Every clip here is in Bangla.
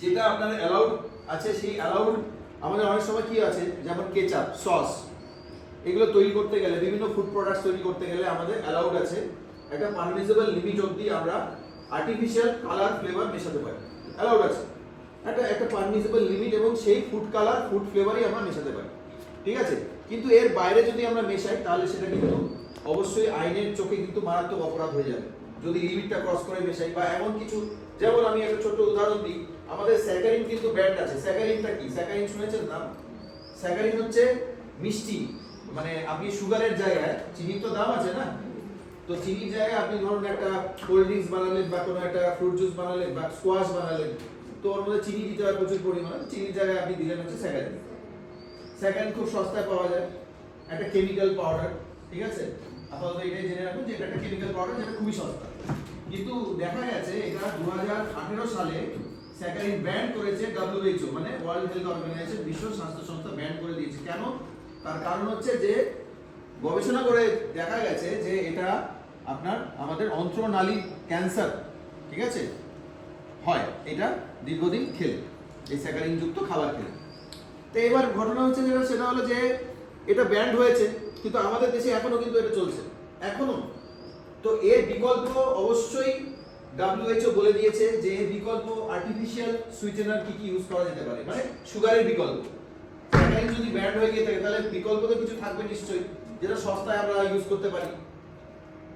যেটা আপনার অ্যালাউড আছে, সেই অ্যালাউড আমাদের অনেক সময় কি আছে, যেমন কেচাপ, সস, এগুলো তৈরি করতে গেলে, বিভিন্ন ফুড প্রোডাক্টস তৈরি করতে গেলে আমাদের অ্যালাউড আছে একটা পারমিসিবল লিমিট অবধি আমরা আর্টিফিশিয়াল কালার ফ্লেভার মেশাতে পারি, অ্যালাউড আছে একটা পারমিসিবল লিমিট, এবং সেই ফুড কালার ফুড ফ্লেভারই আমরা মেশাতে পারি, ঠিক আছে। কিন্তু এর বাইরে যদি আমরা মেশাই তাহলে সেটা কিন্তু অবশ্যই আইনের চোখে কিন্তু মারাত্মক অপরাধ হয়ে যাবে যদি লিমিটটা ক্রস করে মেশাই। বা এমন কিছু, যেমন আমি একটা ছোট উদাহরণ দিই, আমাদের স্যাকারিন কিন্তু ব্যান্ড আছে। স্যাকারিনটা কি? স্যাকারিন শুনেছেন নাম? স্যাকারিন হচ্ছে মিষ্টি, মানে আপনি সুগারের জায়গায় চিনির তো দাম আছে না, তো চিনির জায়গায় আপনি ধরুন একটা কোল্ড ড্রিঙ্কস বানালেন বা কোনো একটা ফ্রুট জুস বানালেন বা স্কোয়াশ বানালেন, তো ওর মধ্যে চিনি দিতে হয় প্রচুর পরিমাণ, চিনির জায়গায় আপনি দিলেন হচ্ছে স্যাকারিন। স্যাকারিন খুব সস্তায় পাওয়া যায়, একটা কেমিক্যাল পাউডার, ঠিক আছে। আপাতত এটাই জেনে রাখুন যে এটা একটা কেমিক্যাল পাউডার যেটা খুবই সস্তা। কিন্তু দেখা গেছে এটা 2018 সালে স্যাকারিন ব্যান করেছে WHO, মানে ওয়ার্ল্ড হেলথ অর্গানাইজেশন, বিশ্ব স্বাস্থ্য সংস্থা ব্যান করে দিয়েছে। কেন? তার কারণ হচ্ছে যে গবেষণা করে দেখা গেছে যে এটা আপনার আমাদের অন্ত্রনালী ক্যান্সার, ঠিক আছে, হয় এটা দীর্ঘদিন খেলে, এই স্যাকারিন যুক্ত খাবার খেলে। তো এবার ঘটনা হচ্ছে যেটা, সেটা হলো যে এটা ব্যান্ড হয়েছে, কিন্তু আমাদের দেশে এখনো কিন্তু এটা চলছে, এখনো। তো এর বিকল্প অবশ্যই WHO বলে দিয়েছে যে এর বিকল্প আর্টিফিশিয়াল সুইটেনার কি কি ইউজ করা যেতে পারে, মানে সুগারের বিকল্প। স্যাকারিন যদি ব্যান্ড হয়ে গিয়ে থাকে তাহলে বিকল্প তো কিছু থাকবে নিশ্চয়ই, যেটা সস্তায় আমরা ইউজ করতে পারি।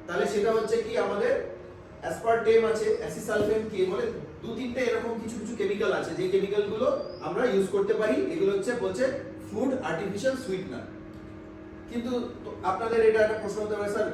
তাহলে সেটা হচ্ছে কি, আমাদের অ্যাসপারটেম আছে, অ্যাসিসালফেন কে বলে, দু তিনটে এরকম কিছু কিছু কেমিক্যাল আছে, যে কেমিক্যালগুলো আমরা ইউজ করতে পারি। এগুলো হচ্ছে বলছে ফুড আর্টিফিশিয়াল সুইটনার। কিন্তু আপনাদের এটা একটা প্রশ্ন হতে পারে, স্যার